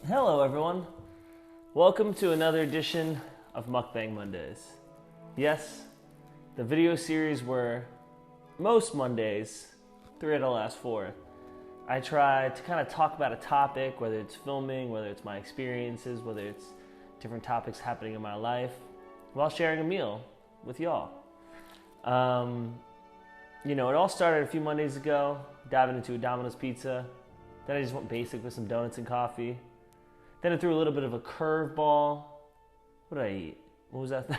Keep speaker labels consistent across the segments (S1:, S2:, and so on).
S1: Hello everyone, welcome to another edition of Mukbang Mondays. Yes, the video series where most Mondays, 3 out of the last 4, I try to kind of talk about a topic, whether it's filming, whether it's my experiences, whether it's different topics happening in my life, while sharing a meal with y'all. It all started a few Mondays ago, diving into a Domino's pizza. Then I just went basic with some donuts and coffee. Then I threw a little bit of a curveball. What did I eat? What was that?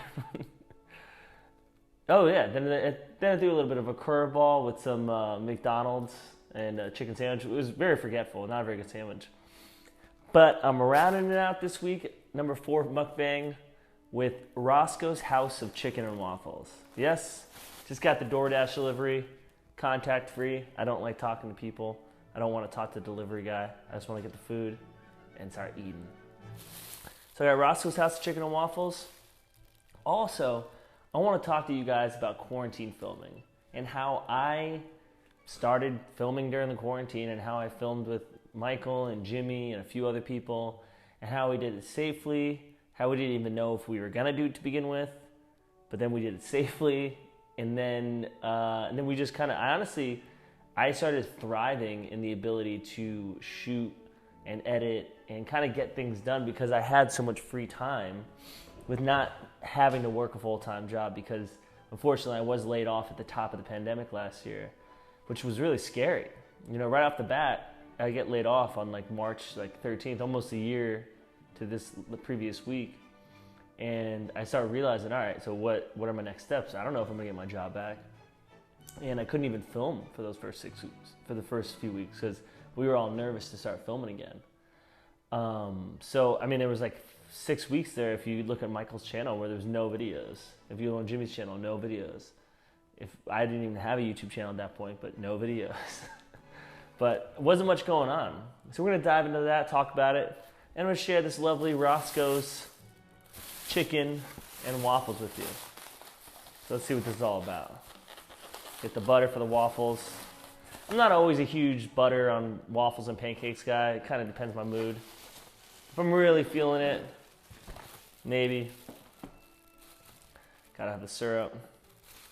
S1: Oh yeah, then I threw a little bit of a curveball with some McDonald's and a chicken sandwich. It was very forgetful, not a very good sandwich. But I'm rounding it out this week, number 4 mukbang, with Roscoe's House of Chicken and Waffles. Yes, just got the DoorDash delivery, contact free. I don't like talking to people. I don't want to talk to the delivery guy. I just want to get the food and start eating. So I got Roscoe's House of Chicken and Waffles. Also, I want to talk to you guys about quarantine filming and how I started filming during the quarantine and how I filmed with Michael and Jimmy and a few other people and how we did it safely, how we didn't even know if we were going to do it to begin with, but then we did it safely, and then we just kind of, I started thriving in the ability to shoot and edit and kind of get things done because I had so much free time with not having to work a full-time job, because unfortunately I was laid off at the top of the pandemic last year, which was really scary. Right off the bat, I get laid off on March 13th, almost a year to the previous week. And I started realizing, all right, so what are my next steps? I don't know if I'm gonna get my job back. And I couldn't even film for those first 6 weeks, for the first few weeks, because we were all nervous to start filming again. There was 6 weeks there, if you look at Michael's channel, where there's no videos. If you look on Jimmy's channel, no videos. If I didn't even have a YouTube channel at that point, but no videos. But wasn't much going on. So we're gonna dive into that, talk about it, and I'm gonna share this lovely Roscoe's chicken and waffles with you. So let's see what this is all about. Get the butter for the waffles. I'm not always a huge butter on waffles and pancakes guy. It kind of depends on my mood. If I'm really feeling it, maybe. Gotta have the syrup.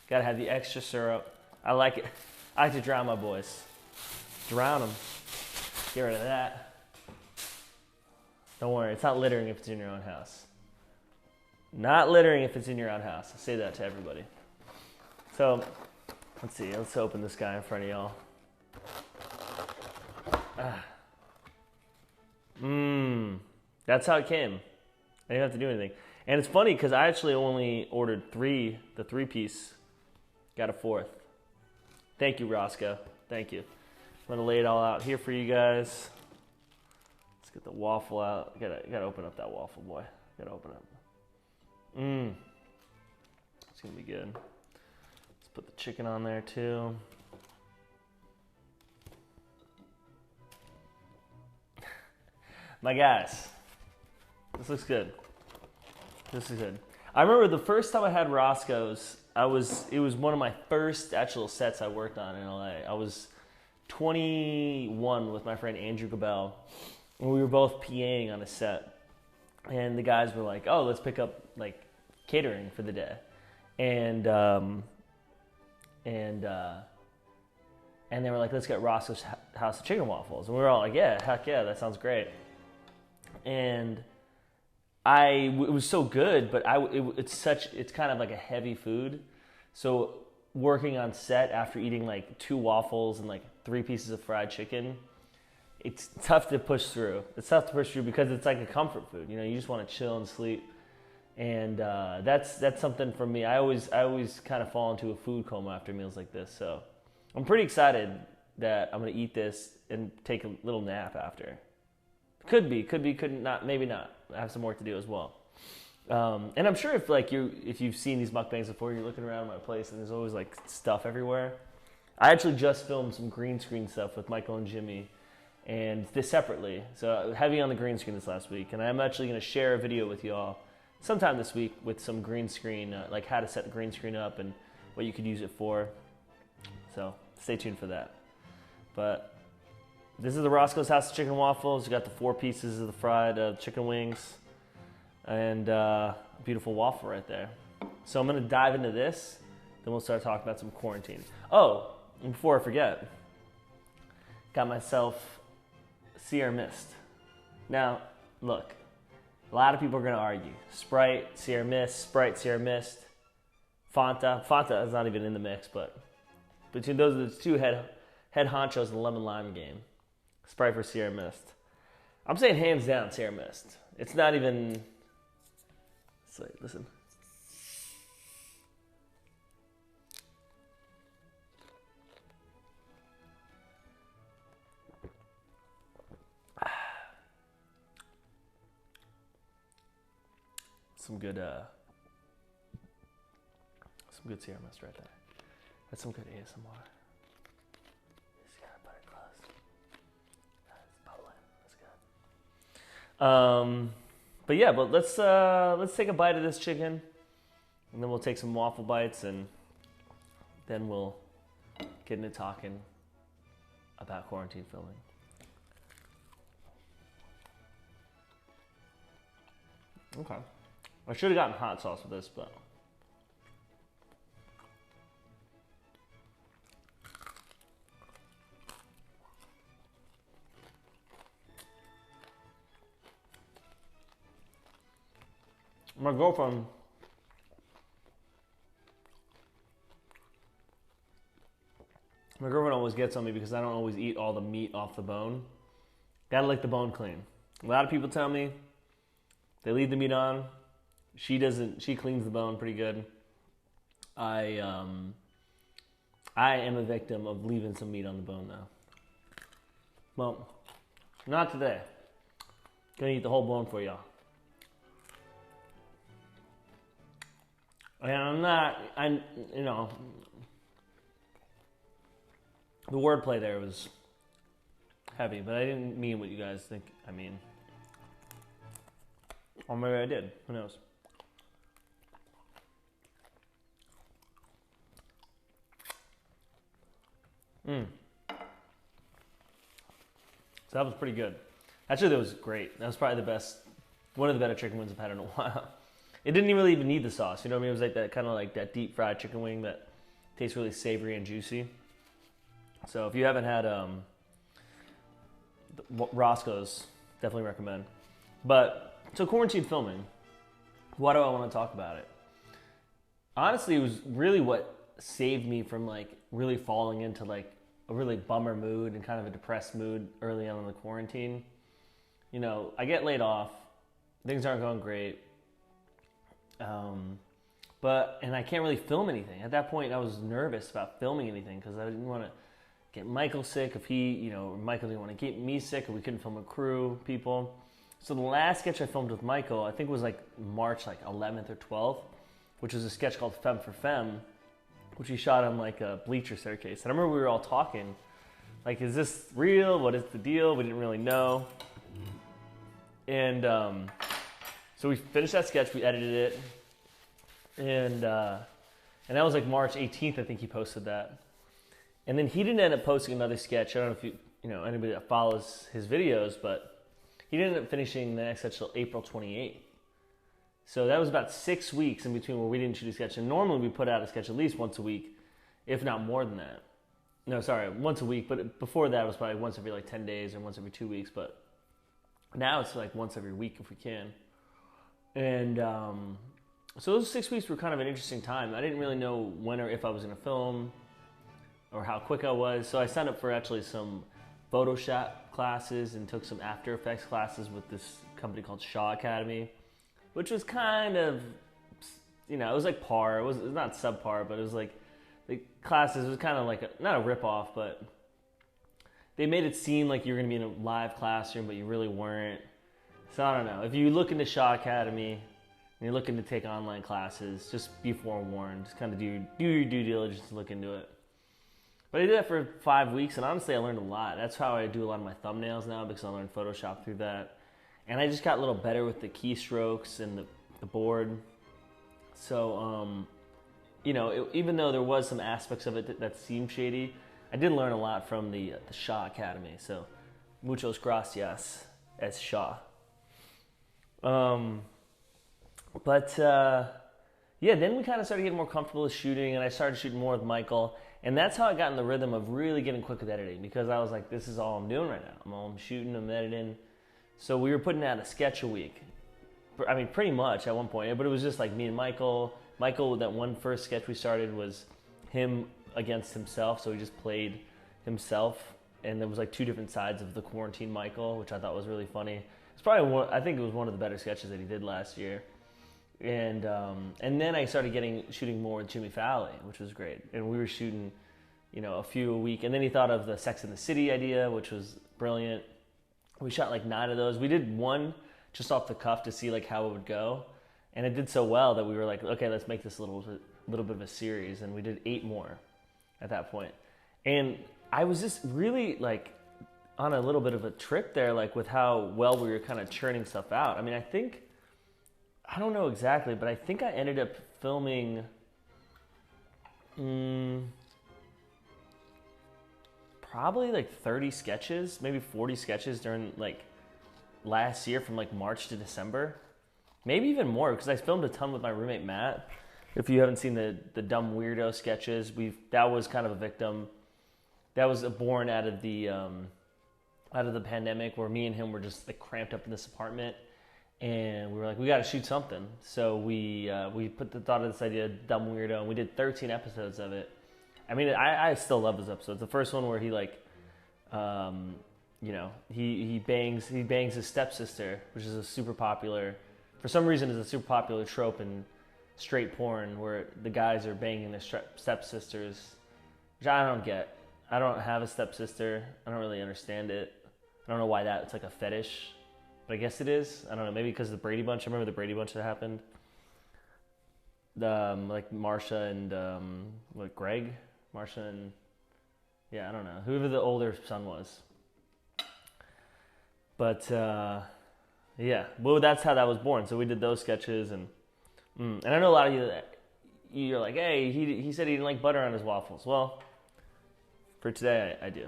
S1: Gotta have the extra syrup. I like it. I like to drown my boys. Drown them. Get rid of that. Don't worry, it's not littering if it's in your own house. Not littering if it's in your own house. I say that to everybody. So, let's see. Let's open this guy in front of y'all. That's how it came. I didn't have to do anything. And it's funny because I actually only ordered the 3-piece. Got a 4th. Thank you, Roscoe. Thank you. I'm gonna lay it all out here for you guys. Let's get the waffle out. Gotta open up that waffle, boy. Gotta open up. It's gonna be good. Let's put the chicken on there too. My guys, this looks good. This is good. I remember the first time I had Roscoe's, it was one of my first actual sets I worked on in LA. I was 21 with my friend Andrew Gabel, and we were both PAing on a set. And the guys were like, "Oh, let's pick up catering for the day," and they were like, "Let's get Roscoe's House of Chicken and Waffles," and we were all like, "Yeah, heck yeah, that sounds great." And it was so good, but it's kind of like a heavy food. So working on set after eating 2 waffles and 3 pieces of fried chicken, it's tough to push through. It's tough to push through because it's like a comfort food. You just want to chill and sleep. And that's something for me. I always kind of fall into a food coma after meals like this. So I'm pretty excited that I'm gonna eat this and take a little nap after. Could not, maybe not. I have some work to do as well. And I'm sure if you've seen these mukbangs before, you're looking around my place and there's always stuff everywhere. I actually just filmed some green screen stuff with Michael and Jimmy, and this separately. So heavy on the green screen this last week, and I'm actually gonna share a video with y'all sometime this week with some green screen, how to set the green screen up and what you could use it for. So stay tuned for that. But This is the Roscoe's House of Chicken and Waffles. You got the 4 pieces of the fried chicken wings and a beautiful waffle right there. So I'm going to dive into this. Then we'll start talking about some quarantine. Oh, and before I forget, got myself Sierra Mist. Now, look, a lot of people are going to argue. Sprite, Sierra Mist, Fanta. Fanta is not even in the mix, but between those are the 2 head honchos in the lemon lime game. Sprite for Sierra Mist. I'm saying hands down Sierra Mist. It's not even... It's like, listen. Some good Sierra Mist right there. That's some good ASMR. Just gotta put it close. It's bubbling. That's good. But let's take a bite of this chicken, and then we'll take some waffle bites, and then we'll get into talking about quarantine filming. Okay. I should have gotten hot sauce with this, but my girlfriend always gets on me because I don't always eat all the meat off the bone. Gotta lick the bone clean. A lot of people tell me they leave the meat on. She doesn't. She cleans the bone pretty good. I am a victim of leaving some meat on the bone though. Well, not today. Gonna eat the whole bone for y'all. And the wordplay there was heavy, but I didn't mean what you guys think I mean. Or maybe I did. Who knows? So that was pretty good. Actually, that was great. That was probably the best, one of the better chicken wings I've had in a while. It didn't really even need the sauce. You know what I mean? It was like that kind of like that deep fried chicken wing that tastes really savory and juicy. So if you haven't had Roscoe's, definitely recommend. But so quarantine filming, why do I want to talk about it? Honestly, it was really what saved me from like really falling into like a really bummer mood and kind of a depressed mood early on in the quarantine. You know, I get laid off, things aren't going great, and I can't really film anything. At that point, I was nervous about filming anything because I didn't want to get Michael sick if Michael didn't want to get me sick, and we couldn't film a crew, people. So the last sketch I filmed with Michael, I think was like March 11th or 12th, which was a sketch called Femme for Femme, which we shot on like a bleacher staircase. And I remember we were all talking, like, is this real? What is the deal? We didn't really know. And so we finished that sketch, we edited it, and that was like March 18th, I think he posted that. And then he didn't end up posting another sketch. I don't know if you know anybody that follows his videos, but he didn't end up finishing the next sketch till April 28th. So that was about 6 weeks in between where we didn't shoot a sketch. And normally we put out a sketch at least once a week, if not more than that. No, sorry, once a week. But before that, it was probably once every like 10 days or once every 2 weeks. But now it's like once every week if we can. And so those 6 weeks were kind of an interesting time. I didn't really know when or if I was going to film or how quick I was. So I signed up for actually some Photoshop classes and took some After Effects classes with this company called Shaw Academy, which was kind of, it was like par. It was not subpar, but it was like the classes was kind of like not a ripoff, but they made it seem like you were going to be in a live classroom, but you really weren't. So I don't know. If you look into Shaw Academy and you're looking to take online classes, just be forewarned. Just kind of do your due diligence and look into it. But I did that for 5 weeks, and honestly, I learned a lot. That's how I do a lot of my thumbnails now, because I learned Photoshop through that. And I just got a little better with the keystrokes and the board. So, even though there was some aspects of it that seemed shady, I did learn a lot from the Shaw Academy. So Muchos gracias, as Shaw. Yeah, then we kind of started getting more comfortable with shooting, and I started shooting more with Michael. And that's how I got in the rhythm of really getting quick with editing, because I was like, this is all I'm doing right now. I'm shooting, I'm editing. So we were putting out a sketch a week. I mean, pretty much at one point, but it was just like me and Michael. Michael, that one first sketch we started was him against himself, so he just played himself. And there was like two different sides of the quarantine Michael, which I thought was really funny. It's probably I think it was one of the better sketches that he did last year. And then I started shooting more with Jimmy Falley, which was great. And we were shooting, a few a week. And then he thought of the Sex and the City idea, which was brilliant. We shot like 9 of those. We did one just off the cuff to see like how it would go, and it did so well that we were like, okay, let's make this a little bit of a series. And we did 8 more at that point. And I was just really like on a little bit of a trip there, like with how well we were kind of churning stuff out. I mean, I don't know exactly, but I think I ended up filming probably like 30 sketches, maybe 40 sketches during like last year, from like March to December. Maybe even more, because I filmed a ton with my roommate Matt. If you haven't seen the dumb weirdo sketches, that was kind of a victim. That was born out of the pandemic, where me and him were just like cramped up in this apartment. And we were like, we got to shoot something. So we thought of this idea, Dumb Weirdo, and we did 13 episodes of it. I mean, I still love those episodes. The first one where he like, he bangs his stepsister, which is for some reason is a super popular trope in straight porn, where the guys are banging their stepsisters, which I don't get. I don't have a stepsister. I don't really understand it. I don't know why it's like a fetish. But I guess it is. I don't know. Maybe because of the Brady Bunch. I remember the Brady Bunch that happened. Like Marsha and Greg, Marsha and I don't know, whoever the older son was. But well, that's how that was born. So we did those sketches, and I know a lot of you're like, hey, he said he didn't like butter on his waffles. Well, for today I do.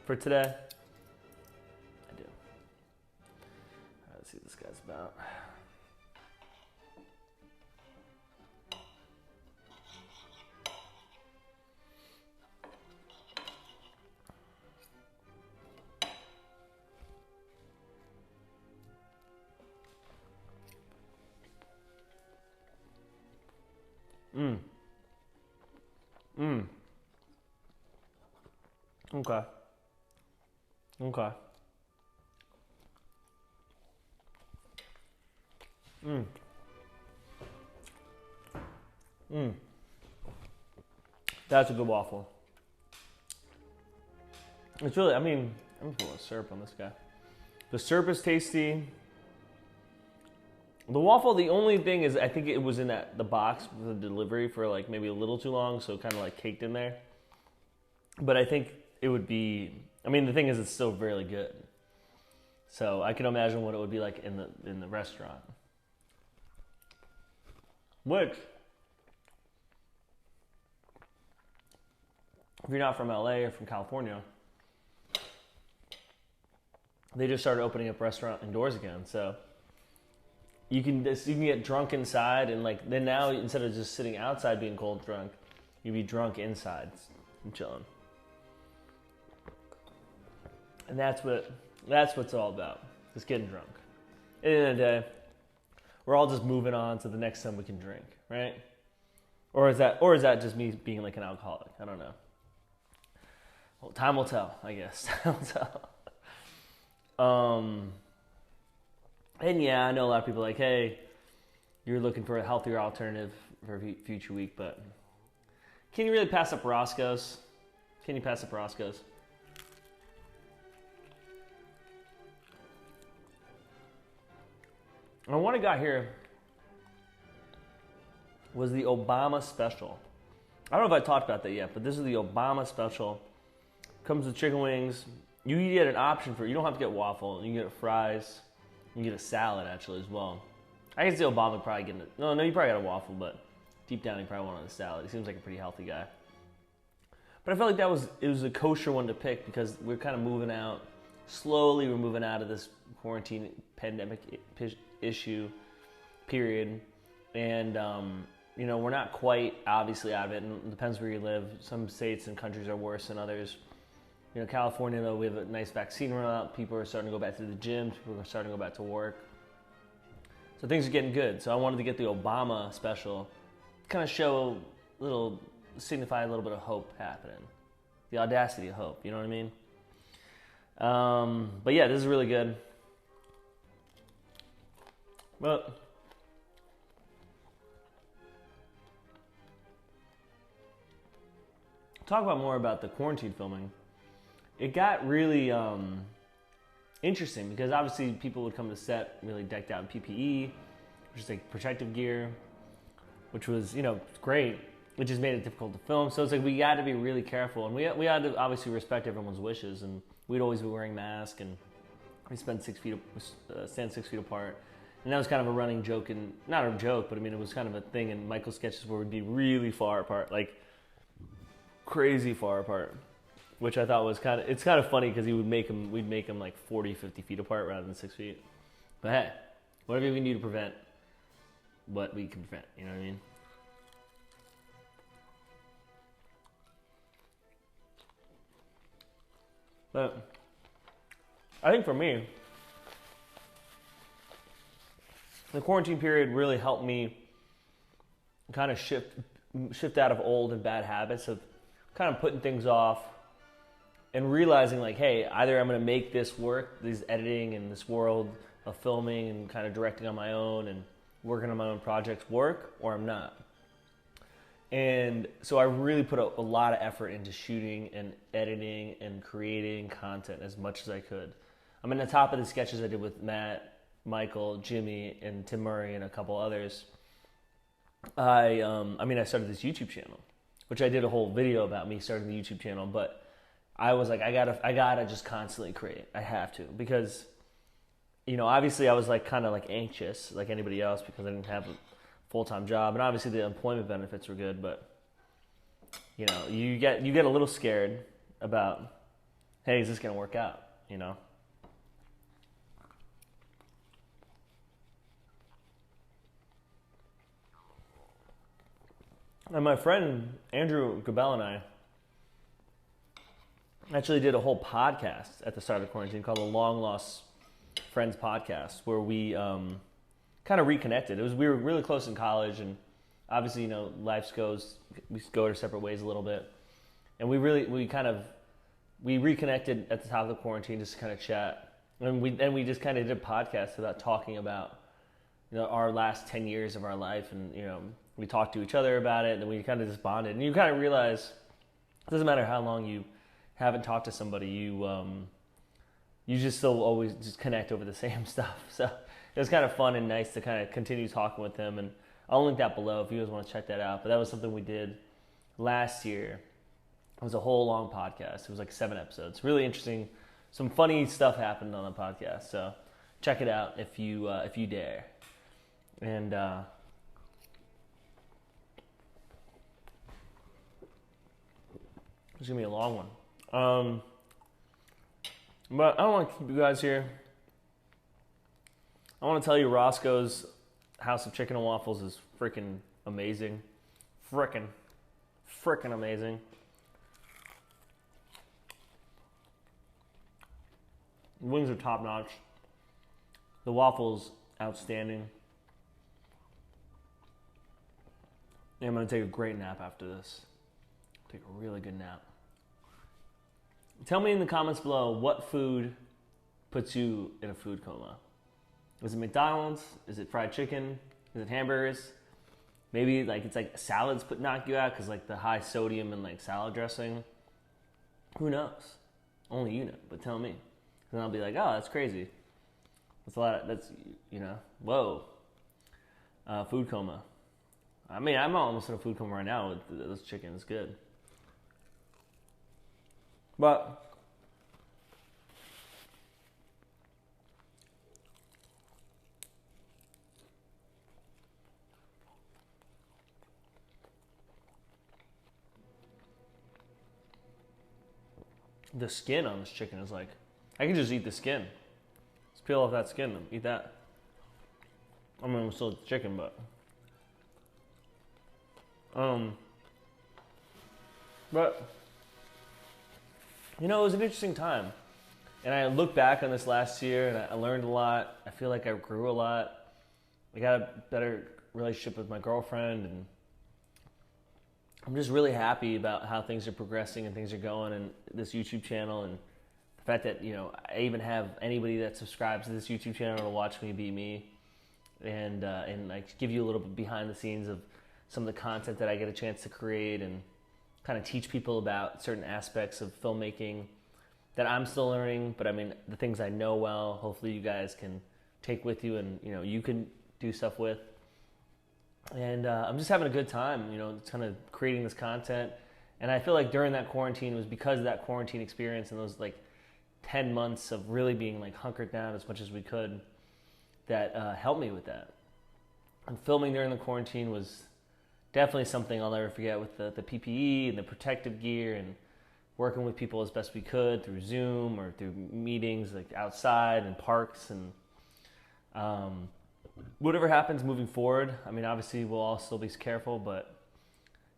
S1: For today. Let's see what this guy's about. Okay. That's a good waffle. It's really, I'm putting a syrup on this guy. The syrup is tasty. The waffle, the only thing is, I think it was in the box with the delivery for like maybe a little too long, so kind of like caked in there. But I think it would be, the thing is, it's still really good. So I can imagine what it would be like in the restaurant. Which, if you're not from LA or from California, they just started opening up restaurant indoors again. So you can get drunk inside, and like then now, instead of just sitting outside being cold drunk, you be drunk inside and chilling. And that's what it's all about. Just getting drunk. At the end of the day, we're all just moving on to the next time we can drink, right? Or is that just me being like an alcoholic? I don't know. Well, time will tell, I guess. Time will tell. And yeah, I know a lot of people are like, hey, you're looking for a healthier alternative for future week, but can you really pass up Roscoe's? Can you pass up Roscoe's? And what I got here was the Obama special. I don't know if I talked about that yet, but this is the Obama special. Comes with chicken wings. You get an option for it. You don't have to get waffle. You can get fries. You can get a salad, actually, as well. I can see Obama probably getting it. No, you probably got a waffle, but deep down he probably wanted a salad. He seems like a pretty healthy guy. But I felt like it was a kosher one to pick because we're kind of moving out. slowly we're moving out of this quarantine pandemic issue period, and we're not quite obviously out of it, and it depends where you live. Some states and countries are worse than others. California, though, we have a nice vaccine rollout. People are starting to go back to the gym. People are starting to go back to work. So things are getting good. So I wanted to get the Obama special, kind of signify a little bit of hope happening. The audacity of hope, you know what I mean? But yeah, this is really good. But talk about more about the quarantine filming. It got really interesting because obviously people would come to set really decked out in PPE, which is like protective gear, which was great. It just made it difficult to film. So it's like we got to be really careful, and we had to obviously respect everyone's wishes, and we'd always be wearing masks, and we stand 6 feet apart. And that was kind of a running joke, and not a joke, but I mean it was kind of a thing in Michael's sketches where we'd be really far apart, like crazy far apart, which I thought was kind of funny because we'd make them like 40, 50 feet apart rather than 6 feet. But hey, whatever we can do to prevent what we can prevent, you know what I mean? But I think for me, the quarantine period really helped me kind of shift out of old and bad habits of kind of putting things off and realizing like, hey, either I'm going to make this work, this editing and this world of filming and kind of directing on my own and working on my own projects work, or I'm not. And so I really put a lot of effort into shooting and editing and creating content as much as I could. I'm in the top of the sketches I did with Matt, Michael, Jimmy, and Tim Murray and a couple others. I started this YouTube channel, which I did a whole video about me starting the YouTube channel, but I was like, I gotta just constantly create. I have to, because, obviously I was like kind of like anxious like anybody else because I didn't have a full-time job, and obviously the employment benefits were good, but you get a little scared about, hey, is this gonna work out? And my friend Andrew Gabel and I actually did a whole podcast at the start of quarantine called the Long Lost Friends Podcast, where we kind of reconnected. We were really close in college, and obviously, we go our separate ways a little bit. And we reconnected at the top of the quarantine just to kind of chat. And we just kind of did a podcast about talking about, our last 10 years of our life, and, we talked to each other about it, and then we kind of just bonded. And you kind of realize it doesn't matter how long you haven't talked to somebody, you just still always just connect over the same stuff. So it was kind of fun and nice to kind of continue talking with him. And I'll link that below if you guys want to check that out. But that was something we did last year. It was a whole long podcast. It was like 7 episodes. Really interesting. Some funny stuff happened on the podcast. So check it out if you dare. And it's going to be a long one. But I don't want to keep you guys here. I want to tell you Roscoe's House of Chicken and Waffles is freaking amazing. Freaking amazing. The wings are top notch. The waffles, outstanding. And I'm going to take a great nap after this. Take a really good nap. Tell me in the comments below what food puts you in a food coma. Is it McDonald's? Is it fried chicken? Is it hamburgers? Maybe it's like salads knock you out because like the high sodium and like salad dressing. Who knows? Only you know. But tell me, and I'll be like, oh, that's crazy. That's a lot. Whoa. Food coma. I mean, I'm almost in a food coma right now with this chicken. It's good. But the skin on this chicken is like I can just eat the skin. Just peel off that skin and eat that. I mean, I'm still chicken, but you know, it was an interesting time. And I look back on this last year and I learned a lot. I feel like I grew a lot. I got a better relationship with my girlfriend, and I'm just really happy about how things are progressing and things are going in this YouTube channel, and the fact that, you know, I even have anybody that subscribes to this YouTube channel to watch me be me, and like give you a little bit behind the scenes of some of the content that I get a chance to create, and kind of teach people about certain aspects of filmmaking that I'm still learning. But I mean, the things I know well, hopefully you guys can take with you, and, you know, you can do stuff with. And I'm just having a good time, you know, kind of creating this content. And I feel like during that quarantine, it was because of that quarantine experience and those like 10 months of really being like hunkered down as much as we could, that helped me with that. And filming during the quarantine was definitely something I'll never forget, with the PPE and the protective gear, and working with people as best we could through Zoom or through meetings like outside and parks. And whatever happens moving forward, I mean, obviously we'll all still be careful, but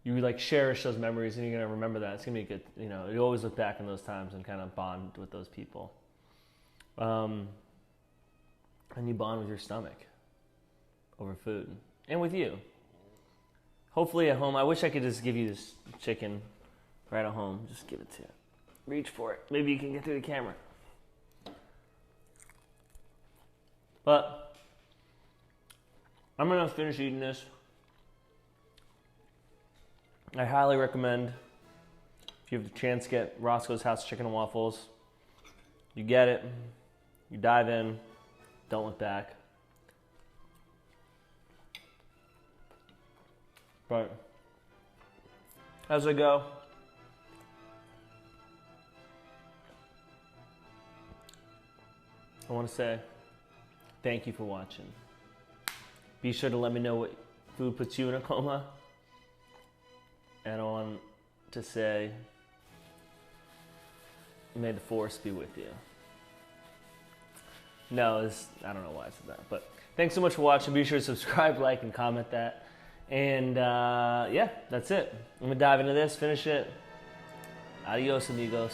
S1: you like cherish those memories and you're going to remember that. It's going to be good. You know, you always look back on those times and kind of bond with those people. And you bond with your stomach over food, and with you. Hopefully at home, I wish I could just give you this chicken right at home. Just give it to you. Reach for it. Maybe you can get through the camera. But I'm going to finish eating this. I highly recommend, if you have the chance, get Roscoe's House Chicken and Waffles. You get it. You dive in. Don't look back. But as I go, I want to say thank you for watching. Be sure to let me know what food puts you in a coma. And I want to say, may the force be with you. No, I don't know why I said that. But thanks so much for watching. Be sure to subscribe, like, and comment that. And yeah, that's it. I'm going to dive into this, finish it. Adios, amigos.